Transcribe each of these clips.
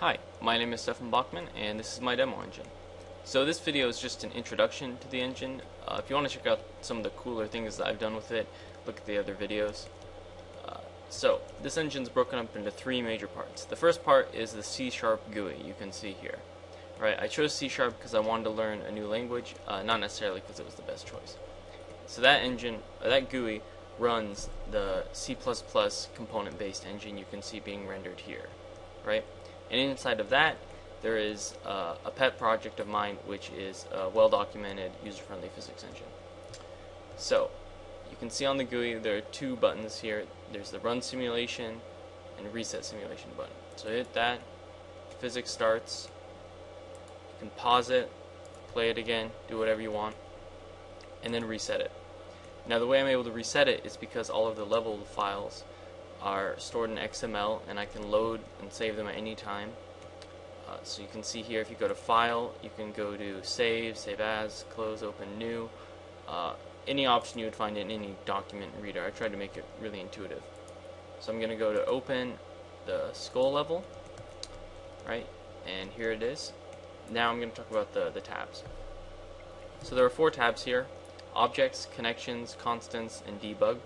Hi, my name is Stefan Bachman and this is my demo engine. So this video is just an introduction to the engine. If you want to check out some of the cooler things that I've done with it, look at the other videos. So this engine is broken up into three major parts. The first part is the C# GUI you can see here. Right, I chose C# because I wanted to learn a new language, not necessarily because it was the best choice. So that GUI runs the C++ component-based engine you can see being rendered here, right? And inside of that, there is a pet project of mine, which is a well-documented, user-friendly physics engine. So you can see on the GUI there are two buttons here. There's the run simulation and reset simulation button. So hit that, physics starts. You can pause it, play it again, do whatever you want, and then reset it. Now the way I'm able to reset it is because all of the level files are stored in XML and I can load and save them at any time. So you can see here, if you go to File, you can go to Save, Save As, Close, Open, New. Any option you would find in any document reader. I tried to make it really intuitive. So I'm going to go to Open the Skull level, right? And here it is. Now I'm going to talk about the tabs. So there are four tabs here: Objects, Connections, Constants, and Debug.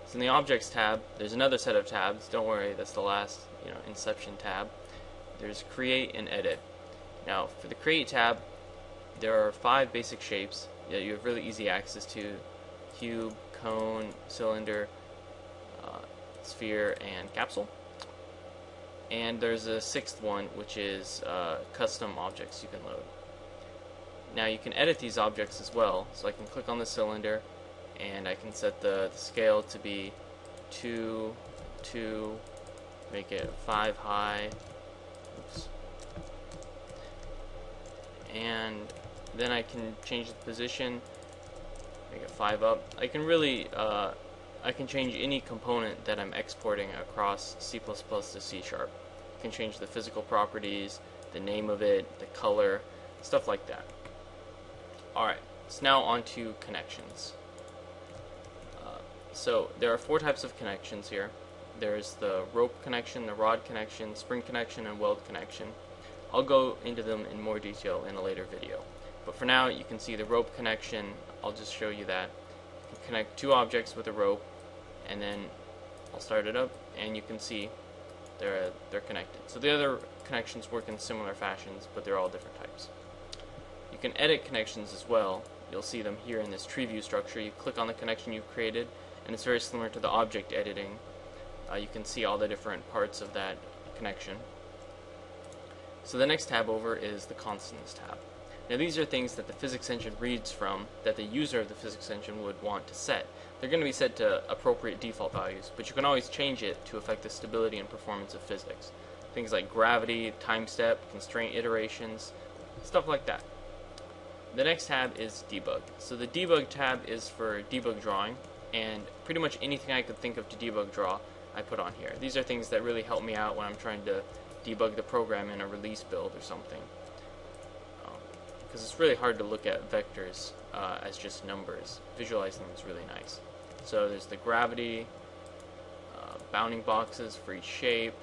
So in the Objects tab, there's another set of tabs. Don't worry, that's the last Inception tab. There's Create and Edit. Now for the Create tab, there are 5 basic shapes that you have really easy access to: cube, cone, cylinder, sphere, and capsule. And there's a 6th one, which is custom objects you can load. Now you can edit these objects as well, so I can click on the cylinder and I can set the scale to be 2, 2, make it 5 high, oops, and then I can change the position, make it 5 up. I can really, I can change any component that I'm exporting across C++ to C#. I can change the physical properties, the name of it, the color, stuff like that. Alright, so now on to connections. So there are 4 types of connections here. There's the rope connection, the rod connection, spring connection, and weld connection. I'll go into them in more detail in a later video. But for now, you can see the rope connection. I'll just show you that. You can connect 2 objects with a rope, and then I'll start it up, and you can see they're connected. So the other connections work in similar fashions, but they're all different types. You can edit connections as well. You'll see them here in this tree view structure. You click on the connection you've created, and it's very similar to the object editing. You can see all the different parts of that connection. So the next tab over is the Constants tab. Now these are things that the physics engine reads from that the user of the physics engine would want to set. They're going to be set to appropriate default values, but you can always change it to affect the stability and performance of physics. Things like gravity, time step, constraint iterations, stuff like that. The next tab is Debug. So the Debug tab is for debug drawing, and pretty much anything I could think of to debug draw I put on here. These are things that really help me out when I'm trying to debug the program in a release build or something. Because it's really hard to look at vectors as just numbers. Visualizing them is really nice. So there's the gravity, bounding boxes for each shape,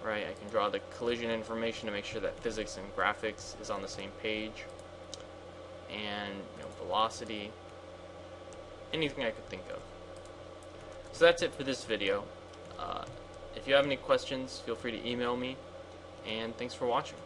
right? I can draw the collision information to make sure that physics and graphics is on the same page, and velocity, anything I could think of. So that's it for this video. If you have any questions, feel free to email me, and thanks for watching.